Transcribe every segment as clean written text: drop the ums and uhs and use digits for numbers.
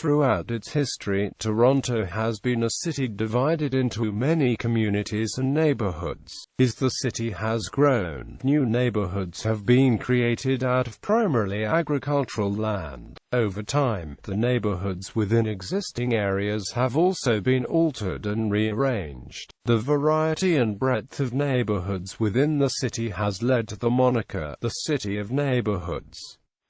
Throughout its history, Toronto has been a city divided into many communities and neighbourhoods. As the city has grown, new neighbourhoods have been created out of primarily agricultural land. Over time, the neighbourhoods within existing areas have also been altered and rearranged. The variety and breadth of neighbourhoods within the city has led to the moniker, the City of Neighbourhoods.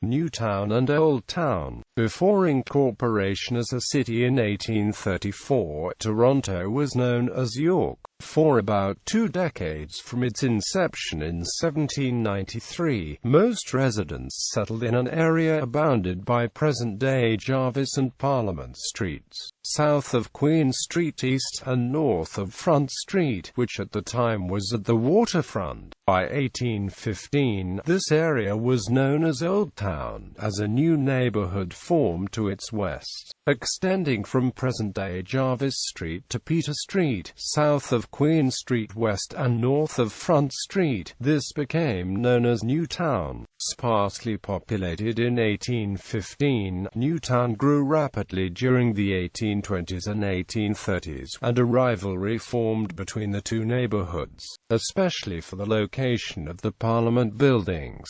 New Town and Old Town. Before incorporation as a city in 1834, Toronto was known as York. For about 2 decades from its inception in 1793, most residents settled in an area bounded by present-day Jarvis and Parliament Streets, south of Queen Street, east and north of Front Street, which at the time was at the waterfront. By 1815, this area was known as Old Town, as a new neighbourhood formed to its west, extending from present-day Jarvis Street to Peter Street, south of Queen Street west and north of Front Street. This became known as New Town. Sparsely populated in 1815, New Town grew rapidly during the 1820s and 1830s, and a rivalry formed between the two neighbourhoods, especially for the location of the Parliament buildings.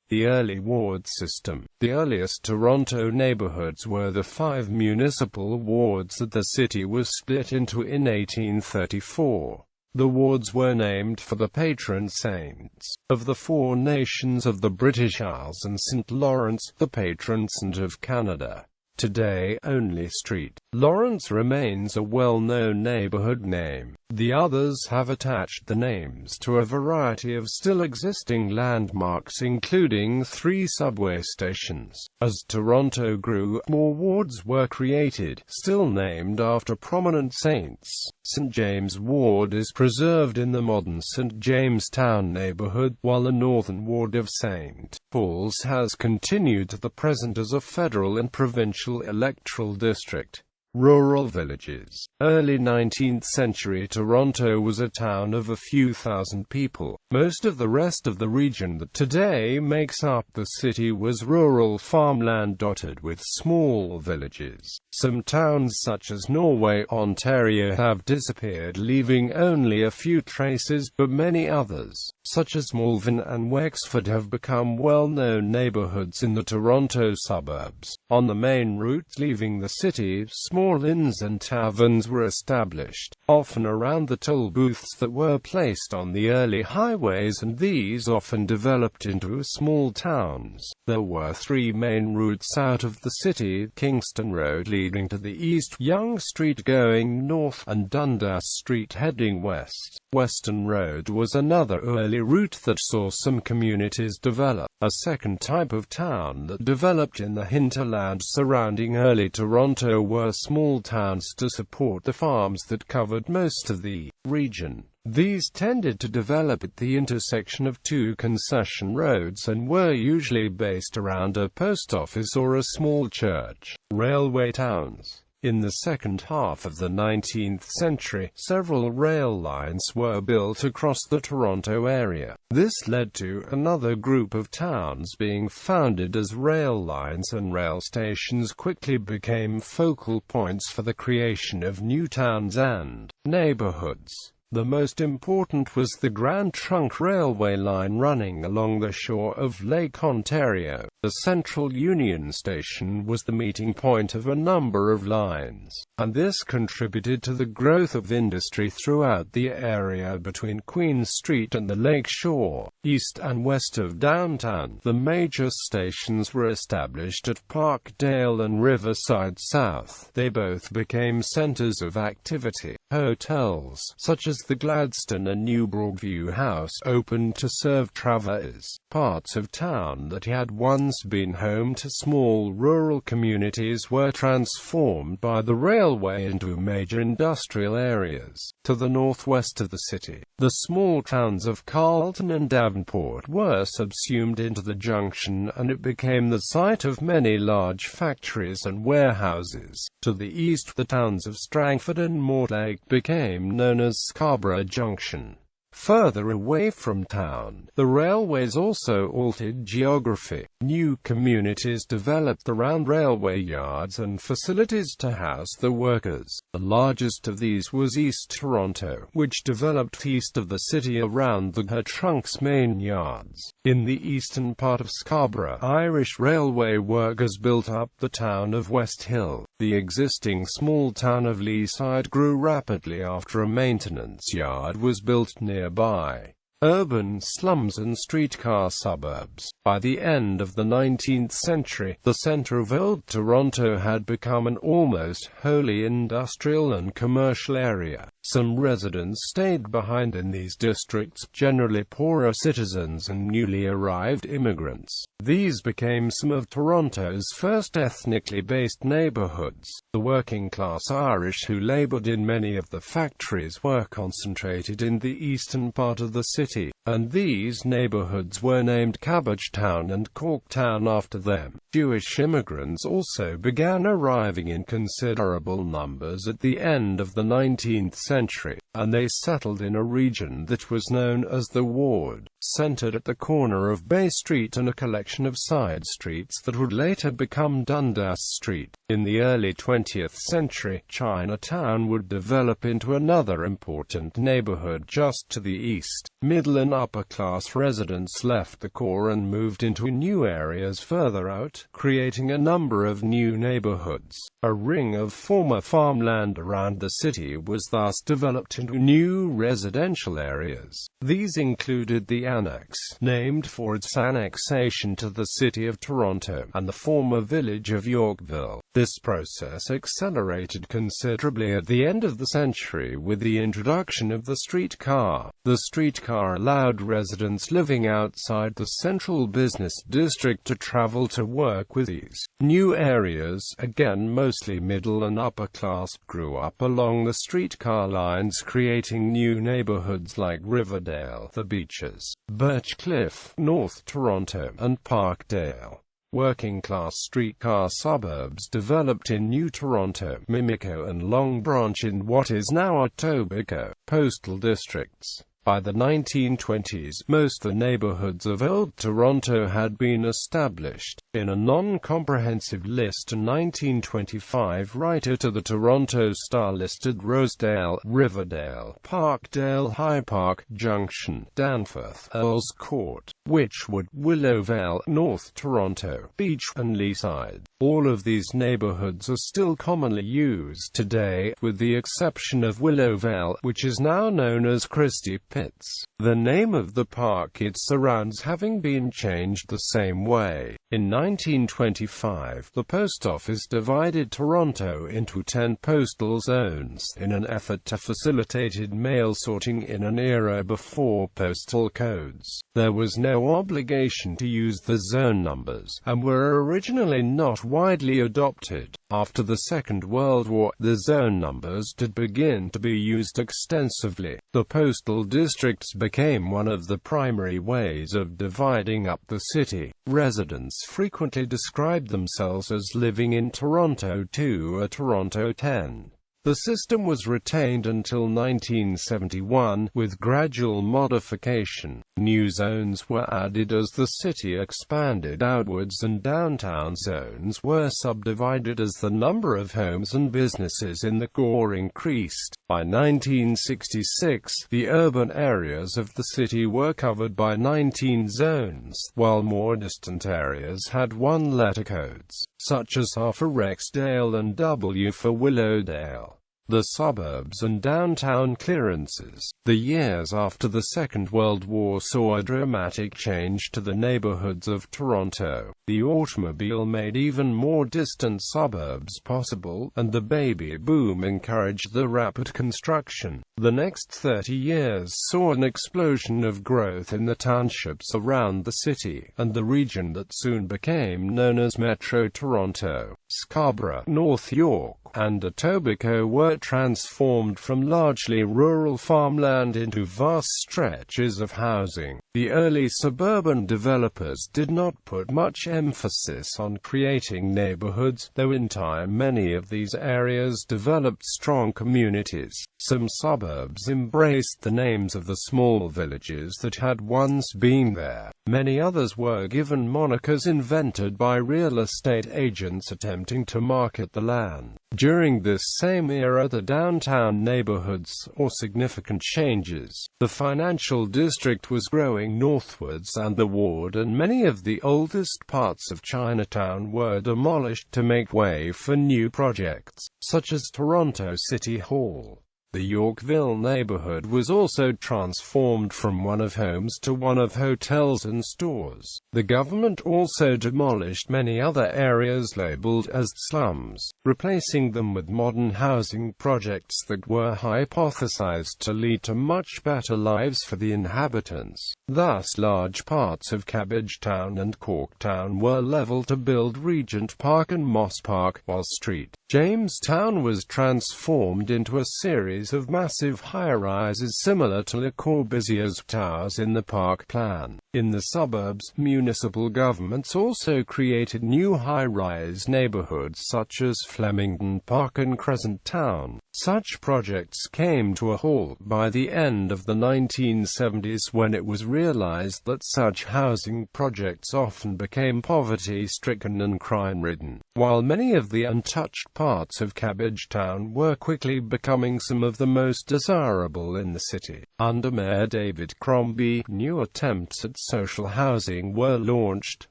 The early ward system. The earliest Toronto neighbourhoods were the 5 municipal wards that the city was split into in 1834. The wards were named for the patron saints of the 4 nations of the British Isles and St. Lawrence, the patron saint of Canada. Today, only St. Lawrence remains a well-known neighbourhood name. The others have attached the names to a variety of still existing landmarks, including 3 subway stations. As Toronto grew, more wards were created, still named after prominent saints. St. James Ward is preserved in the modern St. Jamestown neighbourhood, while the northern ward of St. Paul's has continued to the present as a federal and provincial electoral district. Rural villages. Early 19th century Toronto was a town of a few thousand people. Most of the rest of the region that today makes up the city was rural farmland dotted with small villages. Some towns such as Norway, Ontario have disappeared, leaving only a few traces, but many others, such as Malvern and Wexford, have become well-known neighbourhoods in the Toronto suburbs. On the main routes leaving the city, small inns and taverns were established, often around the toll booths that were placed on the early highways, and these often developed into small towns. There were 3 main routes out of the city: Kingston Road leading to the east, Yonge Street going north, and Dundas Street heading west. Western Road was another early route that saw some communities develop. A second type of town that developed in the hinterland surrounding early Toronto were small towns to support the farms that covered most of the region. These tended to develop at the intersection of 2 concession roads and were usually based around a post office or a small church. Railway towns. In the second half of the 19th century, several rail lines were built across the Toronto area. This led to another group of towns being founded as rail lines, and rail stations quickly became focal points for the creation of new towns and neighbourhoods. The most important was the Grand Trunk Railway line running along the shore of Lake Ontario. The Central Union Station was the meeting point of a number of lines, and this contributed to the growth of industry throughout the area between Queen Street and the lake shore. East and west of downtown, the major stations were established at Parkdale and Riverside South. They both became centers of activity. Hotels, such as the Gladstone and New Broadview House, opened to serve travellers. Parts of town that had once been home to small rural communities were transformed by the railway into major industrial areas. To the northwest of the city, the small towns of Carleton and Davenport were subsumed into the junction, and it became the site of many large factories and warehouses. To the east, the towns of Strangford and Mortlake became known as Scarborough Junction. Further away from town, the railways also altered geography. New communities developed around railway yards and facilities to house the workers. The largest of these was East Toronto, which developed east of the city around her trunk's main yards. In the eastern part of Scarborough, Irish railway workers built up the town of West Hill. The existing small town of Leaside grew rapidly after a maintenance yard was built nearby. Urban slums and streetcar suburbs. By the end of the 19th century, the centre of Old Toronto had become an almost wholly industrial and commercial area. Some residents stayed behind in these districts, generally poorer citizens and newly arrived immigrants. These became some of Toronto's first ethnically based neighbourhoods. The working-class Irish who laboured in many of the factories were concentrated in the eastern part of the city, and these neighbourhoods were named Cabbagetown and Corktown after them. Jewish immigrants also began arriving in considerable numbers at the end of the 19th century, and they settled in a region that was known as the Ward, centered at the corner of Bay Street and a collection of side streets that would later become Dundas Street. In the early 20th century, Chinatown would develop into another important neighborhood just to the east. Middle and upper-class residents left the core and moved into new areas further out, creating a number of new neighborhoods. A ring of former farmland around the city was thus developed into new residential areas. These included the Annex, named for its annexation to the city of Toronto, and the former village of Yorkville. This process accelerated considerably at the end of the century with the introduction of the streetcar. The streetcar allowed residents living outside the central business district to travel to work with ease. New areas, again mostly middle and upper class, grew up along the streetcar lines, creating new neighborhoods like Riverdale, The Beaches, Birchcliff, North Toronto, and Parkdale. Working-class streetcar suburbs developed in New Toronto, Mimico and Long Branch in what is now Etobicoke postal districts. By the 1920s, most of the neighborhoods of Old Toronto had been established. In a non-comprehensive list in 1925, writer to the Toronto Star listed Rosedale, Riverdale, Parkdale, High Park, Junction, Danforth, Earls Court, Witchwood, Willowvale, North Toronto, Beach, and Leaside. All of these neighborhoods are still commonly used today, with the exception of Willowvale, which is now known as Christie Pitts. The name of the park it surrounds having been changed the same way. In 1925, the post office divided Toronto into 10 postal zones, in an effort to facilitate mail sorting in an era before postal codes. There was no obligation to use the zone numbers, and were originally not widely adopted. After the Second World War, the zone numbers did begin to be used extensively. The postal districts became one of the primary ways of dividing up the city. Residents frequently described themselves as living in Toronto 2 or Toronto 10. The system was retained until 1971, with gradual modification. New zones were added as the city expanded outwards, and downtown zones were subdivided as the number of homes and businesses in the core increased. By 1966, the urban areas of the city were covered by 19 zones, while more distant areas had one-letter codes, such as R for Rexdale and W for Willowdale. The suburbs and downtown clearances. The years after the Second World War saw a dramatic change to the neighborhoods of Toronto. The automobile made even more distant suburbs possible, and the baby boom encouraged the rapid construction. The next 30 years saw an explosion of growth in the townships around the city, and the region that soon became known as Metro Toronto. Scarborough, North York, and Etobicoke were transformed from largely rural farmland into vast stretches of housing. The early suburban developers did not put much emphasis on creating neighborhoods, though in time many of these areas developed strong communities. Some suburbs embraced the names of the small villages that had once been there. Many others were given monikers invented by real estate agents attempting to market the land. During this same era, the downtown neighborhoods saw significant changes. The financial district was growing northwards, and the ward and many of the oldest parts of Chinatown were demolished to make way for new projects, such as Toronto City Hall. The Yorkville neighborhood was also transformed from one of homes to one of hotels and stores. The government also demolished many other areas labeled as slums, replacing them with modern housing projects that were hypothesized to lead to much better lives for the inhabitants. Thus, large parts of Cabbagetown and Corktown were leveled to build Regent Park and Moss Park, while Street Jamestown was transformed into a series of massive high-rises similar to Le Corbusier's towers in the Park Plan. In the suburbs, municipal governments also created new high-rise neighborhoods such as Flemington Park and Crescent Town. Such projects came to a halt by the end of the 1970s, when it was realized that such housing projects often became poverty-stricken and crime-ridden, while many of the untouched parts of Cabbagetown were quickly becoming some of the most desirable in the city. Under Mayor David Crombie, new attempts at social housing were launched,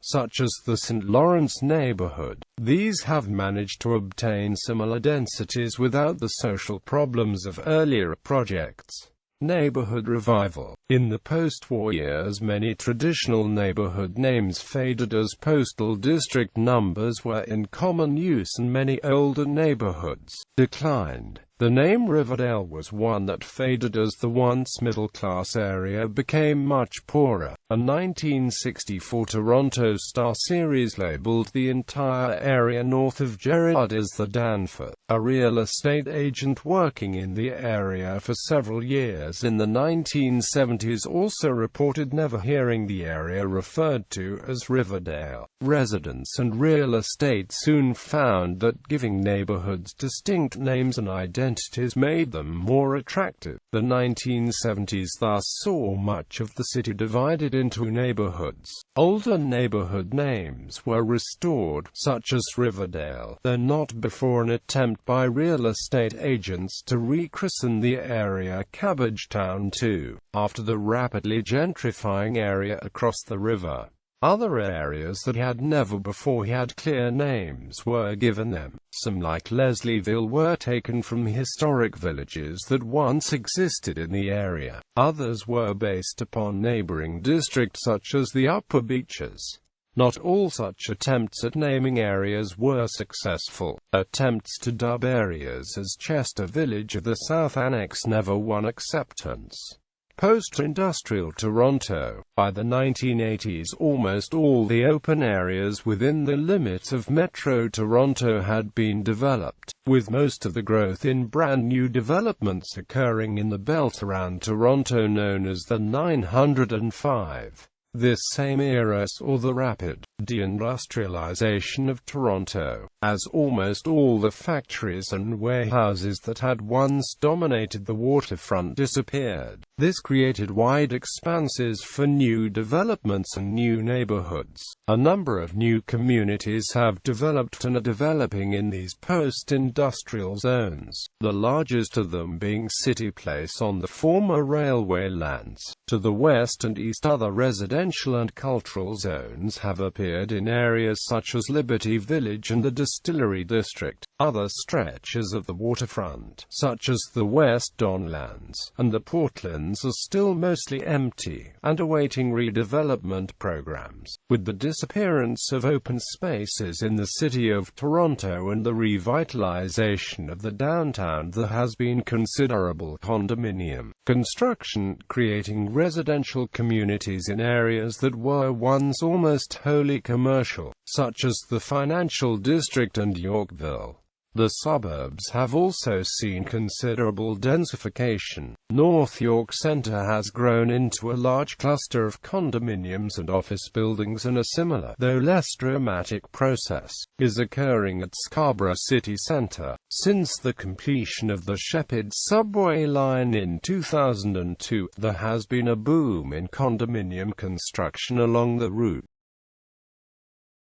such as the St. Lawrence neighborhood. These have managed to obtain similar densities without the social problems of earlier projects. Neighborhood revival. In the post-war years, many traditional neighborhood names faded as postal district numbers were in common use and many older neighborhoods declined. The name Riverdale was one that faded as the once middle-class area became much poorer. A 1964 Toronto Star series labeled the entire area north of Gerrard as the Danforth. A real estate agent working in the area for several years in the 1970s also reported never hearing the area referred to as Riverdale. Residents and real estate soon found that giving neighborhoods distinct names and identities made them more attractive. The 1970s thus saw much of the city divided into neighborhoods. Older neighborhood names were restored, such as Riverdale, though not before an attempt by real estate agents to rechristen the area Cabbagetown too, after the rapidly gentrifying area across the river. Other areas that had never before had clear names were given them. Some, like Leslieville, were taken from historic villages that once existed in the area. Others were based upon neighboring districts such as the Upper Beaches. Not all such attempts at naming areas were successful. Attempts to dub areas as Chester Village of the South Annex never won acceptance. Post-industrial Toronto. By the 1980s, almost all the open areas within the limits of Metro Toronto had been developed, with most of the growth in brand-new developments occurring in the belt around Toronto known as the 905. This same era saw the rapid deindustrialization of Toronto, as almost all the factories and warehouses that had once dominated the waterfront disappeared. This created wide expanses for new developments and new neighborhoods. A number of new communities have developed and are developing in these post-industrial zones, the largest of them being City Place on the former railway lands. To the west and east, other residential and cultural zones have appeared in areas such as Liberty Village and the Distillery District. Other stretches of the waterfront, such as the West Don Lands and the Portlands, are still mostly empty and awaiting redevelopment programs. With the disappearance of open spaces in the city of Toronto and the revitalization of the downtown, there has been considerable condominium construction, creating residential communities in areas that were once almost wholly commercial, such as the Financial District and Yorkville. The suburbs have also seen considerable densification. North York Centre has grown into a large cluster of condominiums and office buildings, and a similar, though less dramatic, process is occurring at Scarborough City Centre. Since the completion of the Shepherd subway line in 2002, there has been a boom in condominium construction along the route.